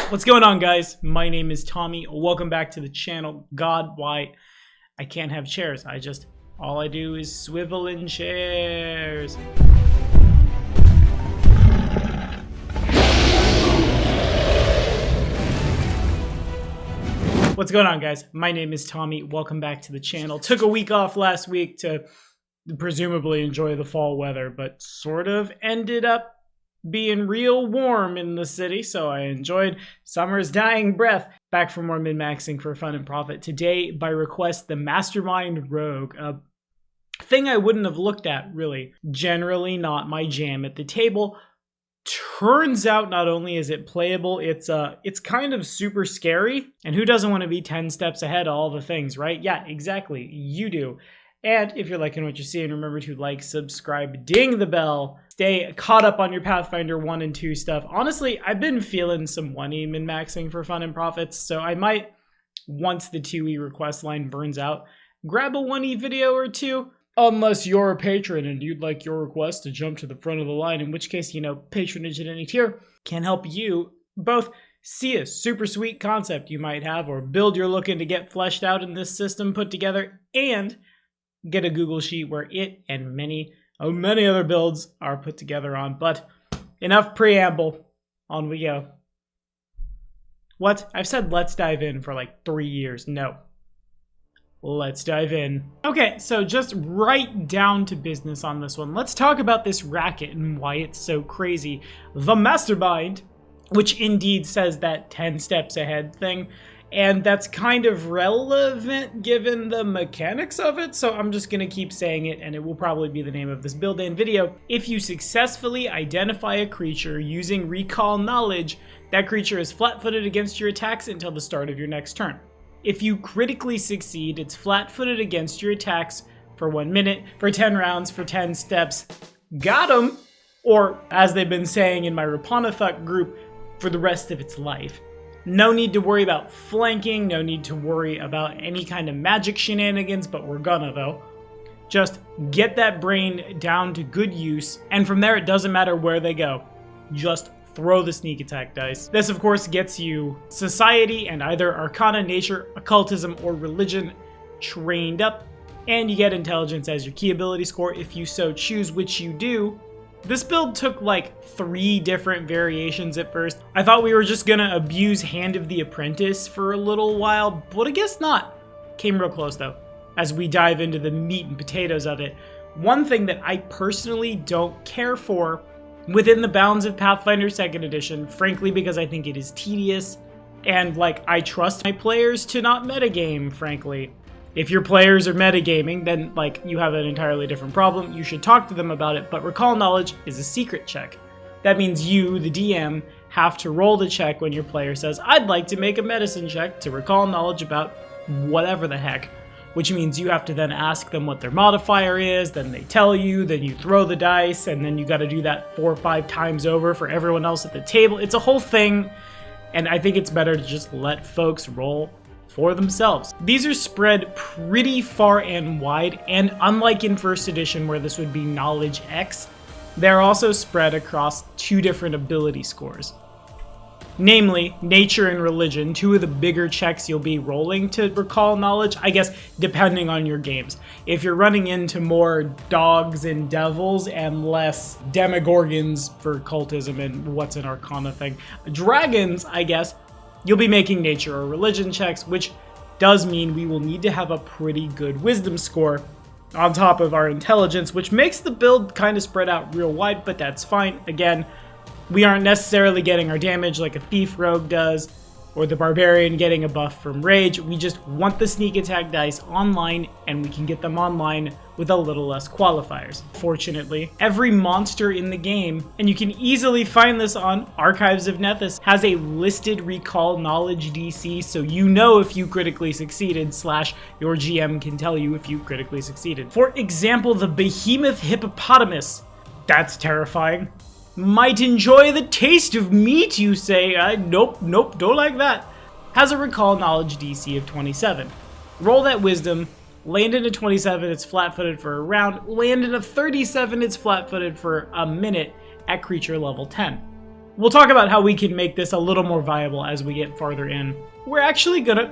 What's going on, guys? My name is Tommy. Welcome back to the channel. God, why I can't have chairs. All I do is swivel in chairs. What's going on, guys? My name is Tommy. Welcome back to the channel. Took a week off last week to presumably enjoy the fall weather, but sort of ended up being real warm in the city, so I enjoyed summer's dying breath. Back for more min-maxing for fun and profit. Today, by request, the Mastermind Rogue. A thing I wouldn't have looked at, really. Generally not my jam at the table. Turns out not only is it playable, it's kind of super scary. And who doesn't want to be 10 steps ahead of all the things, right? Yeah, exactly. You do. And if you're liking what you're seeing, remember to like, subscribe, ding the bell, stay caught up on your Pathfinder 1 and 2 stuff. Honestly, I've been feeling some 1E min-maxing for fun and profits, so I might, once the 2E request line burns out, grab a 1E video or two, unless you're a patron and you'd like your request to jump to the front of the line, in which case, patronage at any tier can help you both see a super sweet concept you might have or build you're looking to get fleshed out in this system put together, and get a Google Sheet where it and many other builds are put together on. But enough preamble, on we go. What? I've said let's dive in for like 3 years. No. Let's dive in. Okay, so just right down to business on this one. Let's talk about this racket and why it's so crazy. The Mastermind, which indeed says that 10 steps ahead thing, and that's kind of relevant given the mechanics of it, so I'm just gonna keep saying it, and it will probably be the name of this build and video. If you successfully identify a creature using recall knowledge, that creature is flat-footed against your attacks until the start of your next turn. If you critically succeed, it's flat-footed against your attacks for 1 minute, for 10 rounds, for 10 steps. Got 'em! Or, as they've been saying in my Rapanathuk group, for the rest of its life. No need to worry about flanking, no need to worry about any kind of magic shenanigans, but we're gonna though. Just get that brain down to good use, and from there it doesn't matter where they go. Just throw the sneak attack dice. This of course gets you society and either arcana, nature, occultism, or religion trained up, and you get intelligence as your key ability score if you so choose, which you do. This build took like 3 different variations at first. I thought we were just gonna abuse Hand of the Apprentice for a little while, but I guess not. Came real close though, as we dive into the meat and potatoes of it. One thing that I personally don't care for within the bounds of Pathfinder 2nd Edition, frankly because I think it is tedious, and I trust my players to not metagame, frankly. If your players are metagaming, then you have an entirely different problem. You should talk to them about it, but recall knowledge is a secret check. That means you, the DM, have to roll the check when your player says, I'd like to make a medicine check to recall knowledge about whatever the heck, which means you have to then ask them what their modifier is, then they tell you, then you throw the dice, and then you gotta do that 4 or 5 times over for everyone else at the table. It's a whole thing, and I think it's better to just let folks roll for themselves. These are spread pretty far and wide, and unlike in 1st edition where this would be knowledge X, they're also spread across 2 different ability scores. Namely, nature and religion, 2 of the bigger checks you'll be rolling to recall knowledge, I guess depending on your games. If you're running into more dogs and devils and less demogorgons for cultism and what's an arcana thing, dragons, I guess, you'll be making nature or religion checks, which does mean we will need to have a pretty good wisdom score on top of our intelligence, which makes the build kind of spread out real wide, but that's fine. Again, we aren't necessarily getting our damage like a thief rogue does, or the barbarian getting a buff from rage. We just want the sneak attack dice online, and we can get them online with a little less qualifiers. Fortunately, every monster in the game, and you can easily find this on Archives of Nethys, has a listed recall knowledge DC, so you know if you critically succeeded, / your GM can tell you if you critically succeeded. For example, the behemoth hippopotamus. That's terrifying. Might enjoy the taste of meat, you say. Nope, don't like that. Has a recall knowledge DC of 27. Roll that wisdom, land in a 27, it's flat-footed for a round, land in a 37, it's flat-footed for a minute at creature level 10. We'll talk about how we can make this a little more viable as we get farther in. We're actually gonna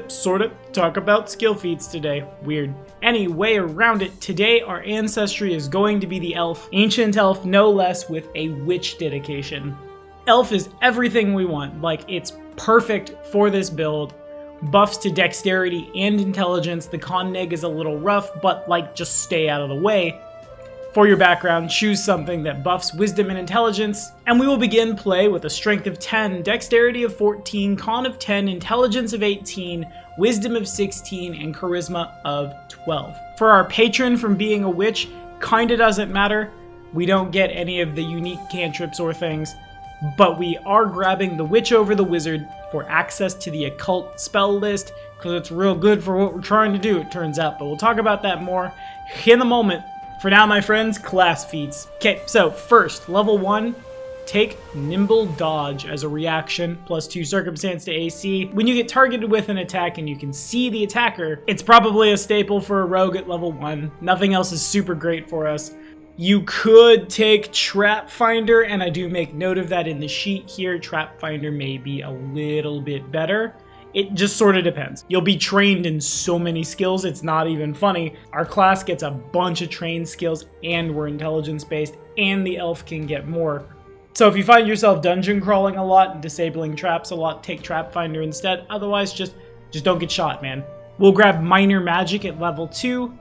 sorta talk about skill feats today. Weird. Any way around it, today our ancestry is going to be the elf. Ancient elf, no less, with a witch dedication. Elf is everything we want. Like, it's perfect for this build. Buffs to dexterity and intelligence. The con neg is a little rough, but like, just stay out of the way. For your background, choose something that buffs wisdom and intelligence, and we will begin play with a strength of 10, dexterity of 14, con of 10, intelligence of 18, wisdom of 16, and charisma of 12. For our patron from being a witch, kinda doesn't matter. We don't get any of the unique cantrips or things, but we are grabbing the witch over the wizard for access to the occult spell list, because it's real good for what we're trying to do, it turns out, but we'll talk about that more in a moment. For now, my friends, class feats. Okay, so first, level 1, take Nimble Dodge as a reaction, +2 circumstance to AC. When you get targeted with an attack and you can see the attacker, it's probably a staple for a rogue at level 1. Nothing else is super great for us. You could take Trap Finder, and I do make note of that in the sheet here. Trap Finder may be a little bit better. It just sort of depends. You'll be trained in so many skills, it's not even funny. Our class gets a bunch of trained skills, and we're intelligence based, and the elf can get more. So if you find yourself dungeon crawling a lot and disabling traps a lot, take Trap Finder instead. Otherwise, just don't get shot, man. We'll grab Minor Magic at level 2,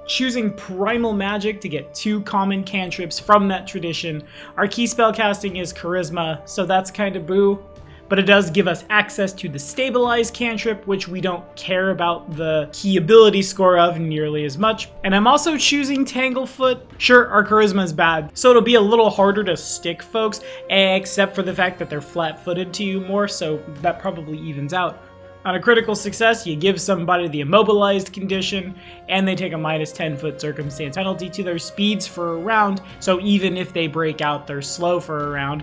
choosing Primal Magic to get 2 common cantrips from that tradition. Our key spell casting is Charisma, so that's kind of boo. But it does give us access to the Stabilize cantrip, which we don't care about the key ability score of nearly as much. And I'm also choosing Tanglefoot. Sure, our charisma is bad, so it'll be a little harder to stick folks, except for the fact that they're flat-footed to you more, so that probably evens out. On a critical success, you give somebody the immobilized condition, and they take a -10 foot circumstance penalty to their speeds for a round, so even if they break out, they're slow for a round.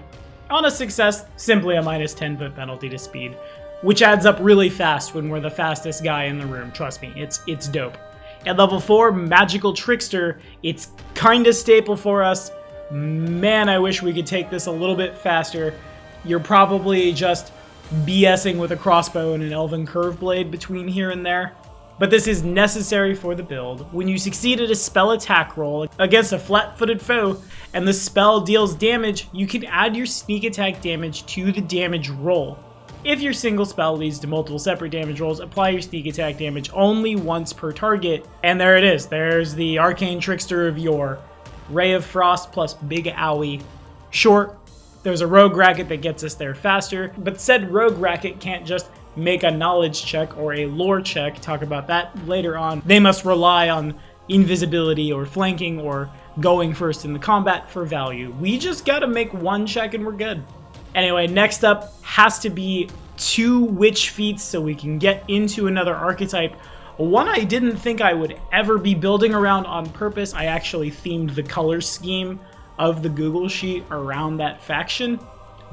On a success, simply a -10 foot penalty to speed, which adds up really fast when we're the fastest guy in the room. Trust me, it's dope. At level 4, Magical Trickster, it's kinda staple for us. Man, I wish we could take this a little bit faster. You're probably just BSing with a crossbow and an elven curve blade between here and there. But this is necessary for the build. When you succeed at a spell attack roll against a flat-footed foe, and the spell deals damage, you can add your sneak attack damage to the damage roll. If your single spell leads to multiple separate damage rolls, apply your sneak attack damage only once per target. And there it is. There's the Arcane Trickster of yore. Ray of Frost plus Big Owie. Short. There's a rogue racket that gets us there faster, but said rogue racket can't just make a knowledge check or a lore check. Talk about that later on. They must rely on invisibility or flanking or going first in the combat for value. We just gotta make one check and we're good. Anyway, next up has to be 2 witch feats so we can get into another archetype. One I didn't think I would ever be building around on purpose. I actually themed the color scheme of the Google sheet around that faction.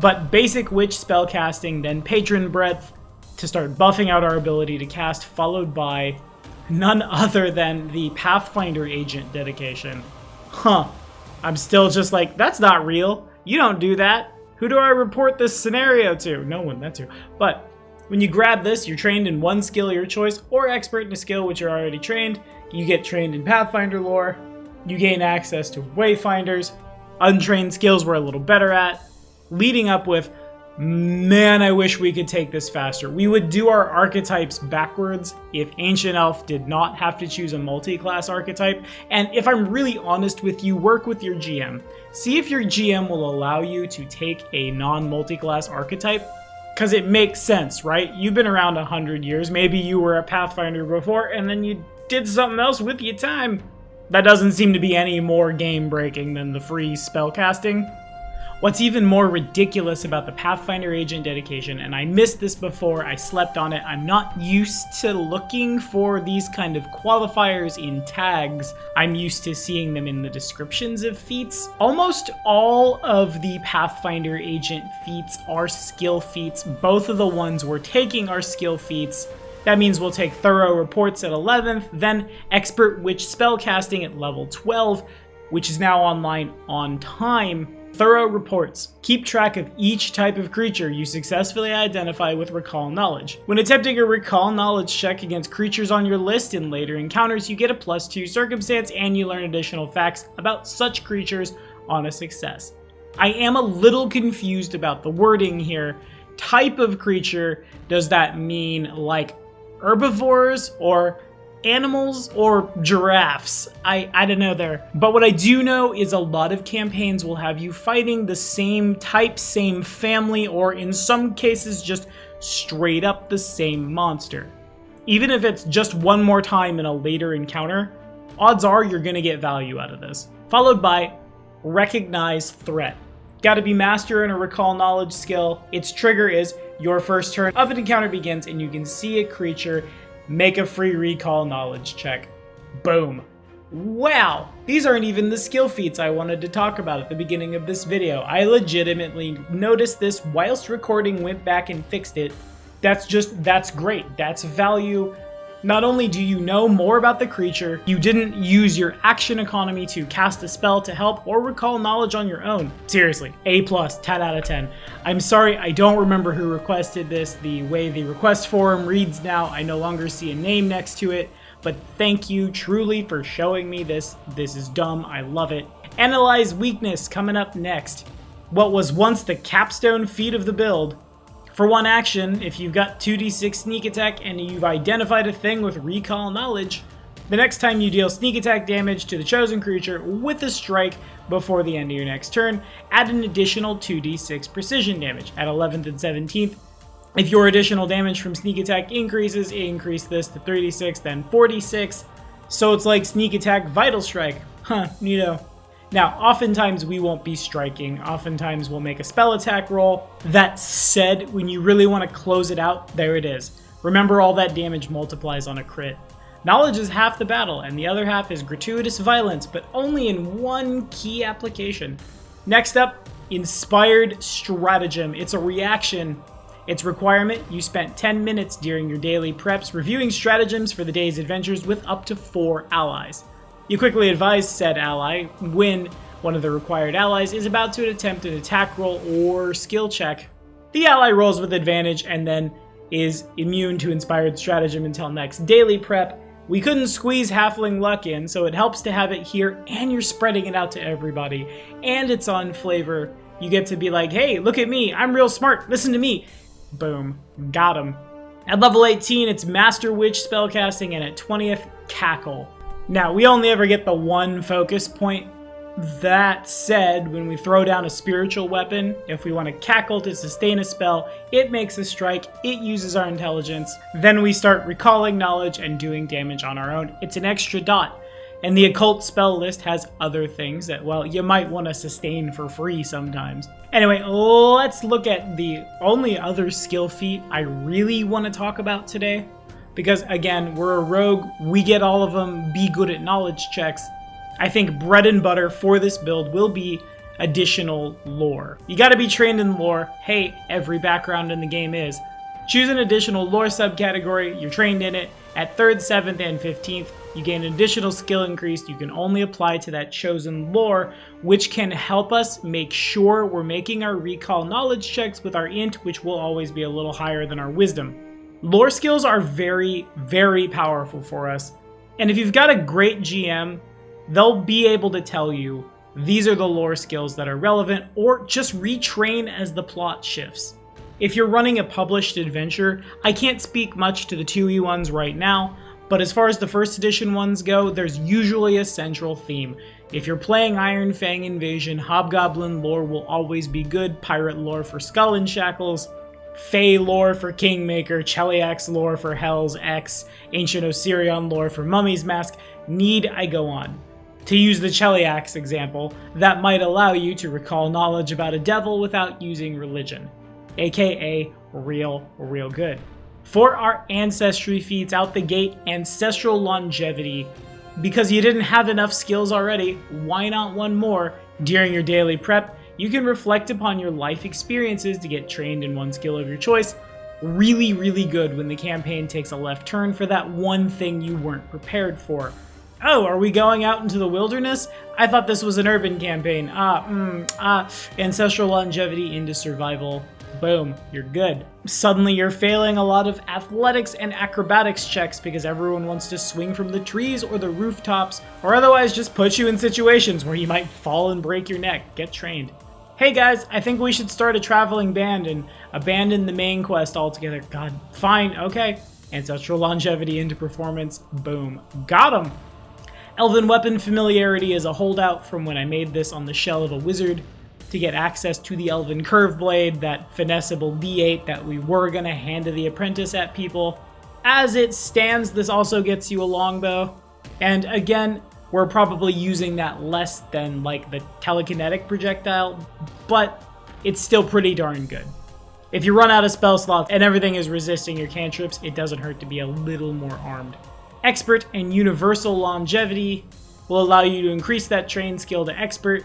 But basic witch spellcasting, then patron breadth to start buffing out our ability to cast, followed by none other than the Pathfinder agent dedication. I'm still just like, that's not real. You don't do that. Who do I report this scenario to? No one, that's who. But when you grab this, you're trained in one skill of your choice, or expert in a skill which you're already trained. You get trained in Pathfinder lore. You gain access to Wayfinders. Untrained skills we're a little better at. Leading up with, man, I wish we could take this faster. We would do our archetypes backwards if Ancient Elf did not have to choose a multi-class archetype. And if I'm really honest with you, work with your GM. See if your GM will allow you to take a non-multi-class archetype, because it makes sense, right? You've been around 100 years. Maybe you were a Pathfinder before, and then you did something else with your time. That doesn't seem to be any more game-breaking than the free spellcasting. What's even more ridiculous about the Pathfinder agent dedication, and I missed this before, I slept on it, I'm not used to looking for these kind of qualifiers in tags. I'm used to seeing them in the descriptions of feats. Almost all of the Pathfinder agent feats are skill feats. Both of the ones we're taking are skill feats. That means we'll take Thorough Reports at 11th, then Expert Witch Spellcasting at level 12, which is now online on time. thorough reports. Keep track of each type of creature you successfully identify with Recall Knowledge. When attempting a Recall Knowledge check against creatures on your list in later encounters, you get a +2 circumstance and you learn additional facts about such creatures on a success. I am a little confused about the wording here. Type of creature, does that mean like herbivores or animals or giraffes? I don't know there. But what I do know is a lot of campaigns will have you fighting the same type, same family, or in some cases just straight up the same monster. Even if it's just one more time in a later encounter, odds are you're gonna get value out of this. Followed by Recognize Threat. Gotta be master in a Recall Knowledge skill. Its trigger is your first turn of an encounter begins and you can see a creature, make a free Recall Knowledge check. Boom. Wow, these aren't even the skill feats I wanted to talk about at the beginning of this video. I legitimately noticed this whilst recording, went back and fixed it. That's great. That's value. Not only do you know more about the creature, you didn't use your action economy to cast a spell to help or recall knowledge on your own. Seriously, A+, 10 out of 10. I'm sorry, I don't remember who requested this. The way the request form reads now, I no longer see a name next to it, but thank you truly for showing me this. This is dumb, I love it. Analyze Weakness coming up next. What was once the capstone feat of the build. For one action, if you've got 2d6 sneak attack and you've identified a thing with Recall Knowledge, the next time you deal sneak attack damage to the chosen creature with a strike before the end of your next turn, add an additional 2d6 precision damage. At 11th and 17th, if your additional damage from sneak attack increases, increase this to 3d6, then 4d6. So it's like sneak attack vital strike. Huh, neato. Now, oftentimes we won't be striking. Oftentimes we'll make a spell attack roll. That said, when you really want to close it out, there it is. Remember, all that damage multiplies on a crit. Knowledge is half the battle, and the other half is gratuitous violence, but only in one key application. Next up, Inspired Stratagem. It's a reaction. Its requirement, you spent 10 minutes during your daily preps reviewing stratagems for the day's adventures with up to 4 allies. You quickly advise said ally when one of the required allies is about to attempt an attack roll or skill check. The ally rolls with advantage and then is immune to Inspired Stratagem until next daily prep. We couldn't squeeze Halfling Luck in, so it helps to have it here, and you're spreading it out to everybody. And it's on flavor. You get to be like, hey, look at me, I'm real smart, listen to me. Boom, got him. At level 18, it's Master Witch spellcasting, and at 20th, Cackle. Now, we only ever get the one focus point. That said, when we throw down a spiritual weapon, if we want to cackle to sustain a spell, it makes a strike, it uses our intelligence, then we start recalling knowledge and doing damage on our own. It's an extra dot. And the occult spell list has other things that, well, you might want to sustain for free sometimes. Anyway, let's look at the only other skill feat I really want to talk about today. Because again, we're a rogue, we get all of them, be good at knowledge checks. I think bread and butter for this build will be additional lore. You gotta be trained in lore. Hey, every background in the game is. Choose an additional lore subcategory, you're trained in it. At 3rd, 7th, and 15th, you gain an additional skill increase you can only apply to that chosen lore, which can help us make sure we're making our recall knowledge checks with our int, which will always be a little higher than our wisdom. Lore skills are very, very powerful for us. And if you've got a great GM, they'll be able to tell you these are the lore skills that are relevant, or just retrain as the plot shifts. If you're running a published adventure, I can't speak much to the 2e ones right now, but as far as the 1st edition ones go, there's usually a central theme. If you're playing Iron Fang Invasion, Hobgoblin lore will always be good, Pirate lore for Skull and Shackles, Fey lore for Kingmaker, Cheliax lore for Hell's X, Ancient Osirion lore for Mummy's Mask. Need I go on? To use the Cheliax example, that might allow you to recall knowledge about a devil without using religion, aka real good. For our ancestry feats out the gate, Ancestral Longevity. Because you didn't have enough skills already, why not one more? During your daily prep, you can reflect upon your life experiences to get trained in one skill of your choice. Really, really good when the campaign takes a left turn for that one thing you weren't prepared for. Oh, are we going out into the wilderness? I thought this was an urban campaign. Ancestral longevity into survival. Boom, you're good. Suddenly you're failing a lot of athletics and acrobatics checks because everyone wants to swing from the trees or the rooftops, or otherwise just put you in situations where you might fall and break your neck. Get trained. Hey guys, I think we should start a traveling band and abandon the main quest altogether. God, fine, okay. Ancestral longevity into performance. Boom. Got him! Elven weapon familiarity is a holdout from when I made this on the shell of a wizard to get access to the elven curve blade, that finessable D8 that we were gonna hand to the apprentice at people. As it stands, this also gets you a longbow. And again, we're probably using that less than like the telekinetic projectile, but it's still pretty darn good. If you run out of spell slots and everything is resisting your cantrips, it doesn't hurt to be a little more armed. Expert and universal longevity will allow you to increase that trained skill to expert,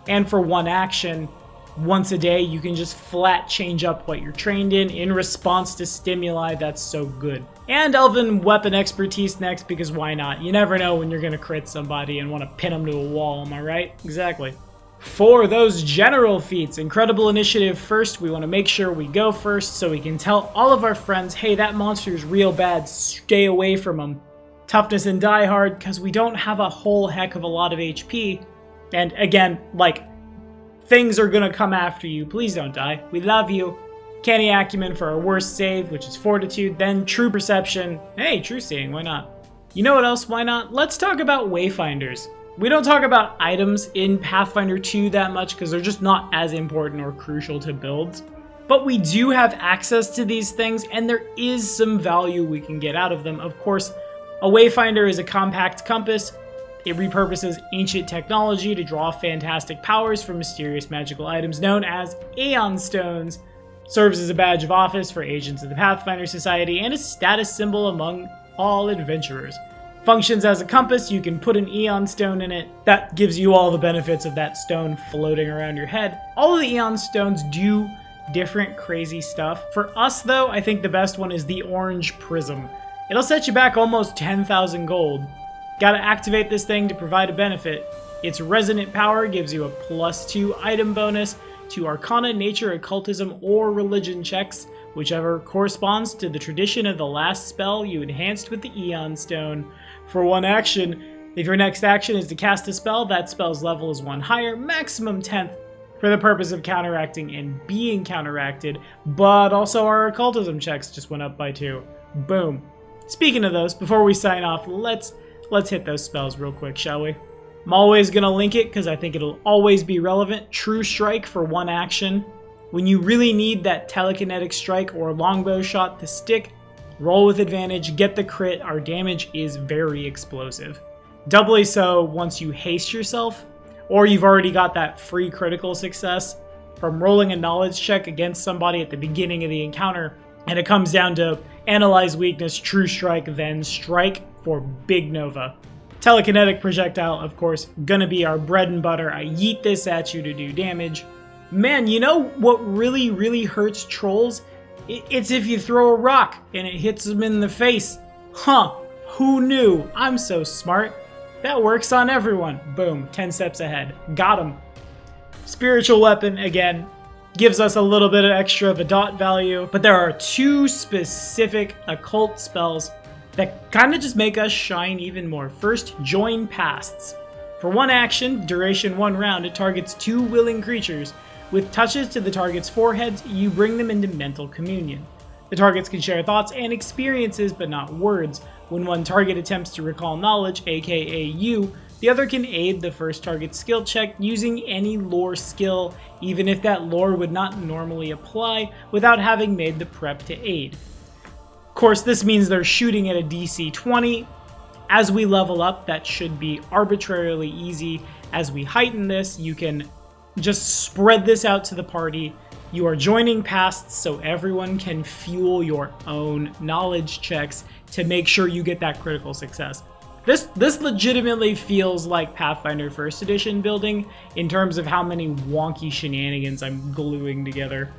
and for one action, once a day, you can just flat change up what you're trained in response to stimuli. That's so good. And elven weapon expertise next, because why not? You never know when you're gonna crit somebody and want to pin them to a wall, am I right? Exactly. For those general feats, incredible initiative first. We want to make sure we go first so we can tell all of our friends, hey, that monster's real bad, stay away from him. Toughness and die hard, because we don't have a whole heck of a lot of HP. And again, like, things are gonna come after you. Please don't die. We love you. Canny acumen for our worst save, which is fortitude. Then true perception. Hey, true seeing, why not? You know what else, why not? Let's talk about wayfinders. We don't talk about items in Pathfinder 2 that much because they're just not as important or crucial to builds. But we do have access to these things, and there is some value we can get out of them. Of course, a wayfinder is a compact compass. It repurposes ancient technology to draw fantastic powers from mysterious magical items known as Aeon Stones. Serves as a badge of office for agents of the Pathfinder Society and a status symbol among all adventurers. Functions as a compass, you can put an Aeon Stone in it. That gives you all the benefits of that stone floating around your head. All of the Aeon Stones do different crazy stuff. For us though, I think the best one is the Orange Prism. It'll set you back almost 10,000 gold. Gotta activate this thing to provide a benefit. Its resonant power gives you a +2 item bonus to Arcana, Nature, Occultism, or Religion checks, whichever corresponds to the tradition of the last spell you enhanced with the Aeon Stone. For one action, if your next action is to cast a spell, that spell's level is 1 higher, maximum 10th, for the purpose of counteracting and being counteracted, but also our Occultism checks just went up by 2. Boom. Speaking of those, before we sign off, let's hit those spells real quick, shall we? I'm always going to link it because I think it'll always be relevant. True Strike for one action. When you really need that telekinetic strike or longbow shot to stick, roll with advantage, get the crit. Our damage is very explosive. Doubly so once you haste yourself, or you've already got that free critical success from rolling a knowledge check against somebody at the beginning of the encounter, and it comes down to analyze weakness, true strike, then strike for Big Nova. Telekinetic projectile, of course, gonna be our bread and butter. I yeet this at you to do damage. Man, you know what really, really hurts trolls? It's if you throw a rock and it hits them in the face. Huh, who knew? I'm so smart. That works on everyone. Boom, 10 steps ahead. Got him. Spiritual weapon, again, gives us a little bit of extra of a dot value, but there are 2 specific occult spells that kind of just make us shine even more. First, Join Pasts. For one action, duration 1 round, it targets 2 willing creatures. With touches to the target's foreheads, you bring them into mental communion. The targets can share thoughts and experiences, but not words. When one target attempts to recall knowledge, aka you, the other can aid the first target's skill check using any lore skill, even if that lore would not normally apply without having made the prep to aid. Of course, this means they're shooting at a DC 20. As we level up, that should be arbitrarily easy. As we heighten this, you can just spread this out to the party. You are joining pasts so everyone can fuel your own knowledge checks to make sure you get that critical success. This legitimately feels like Pathfinder 1st Edition building in terms of how many wonky shenanigans I'm gluing together.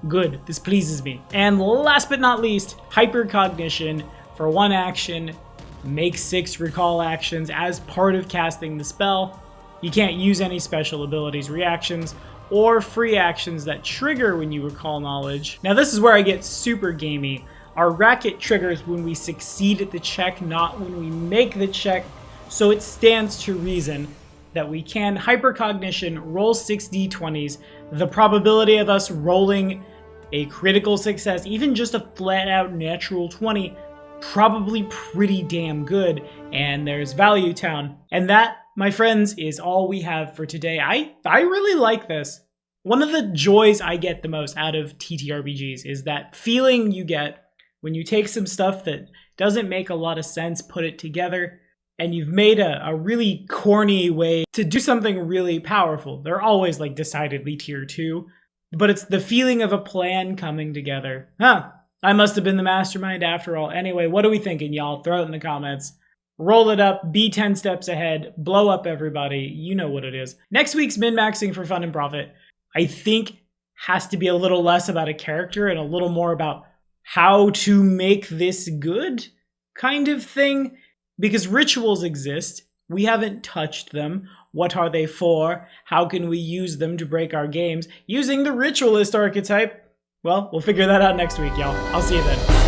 Good, this pleases me. And last but not least, Hypercognition. For one action, make 6 recall actions as part of casting the spell. You can't use any special abilities, reactions, or free actions that trigger when you recall knowledge. Now this is where I get super gamey. Our racket triggers when we succeed at the check, not when we make the check, so it stands to reason that we can hypercognition roll 6 d20s. The probability of us rolling a critical success, even just a flat out natural 20, probably pretty damn good, and there's Value Town. And that, my friends, is all we have for today. I really like this. One of the joys I get the most out of TTRPGs is that feeling you get when you take some stuff that doesn't make a lot of sense, put it together, and you've made a really corny way to do something really powerful. They're always like decidedly tier 2, but it's the feeling of a plan coming together. I must have been the mastermind after all. Anyway, what are we thinking, y'all? Throw it in the comments. Roll it up, be 10 steps ahead, blow up everybody. You know what it is. Next week's min-maxing for fun and profit, I think, has to be a little less about a character and a little more about how to make this good kind of thing. Because rituals exist. We haven't touched them. What are they for? How can we use them to break our games? Using the ritualist archetype? Well, we'll figure that out next week, y'all. I'll see you then.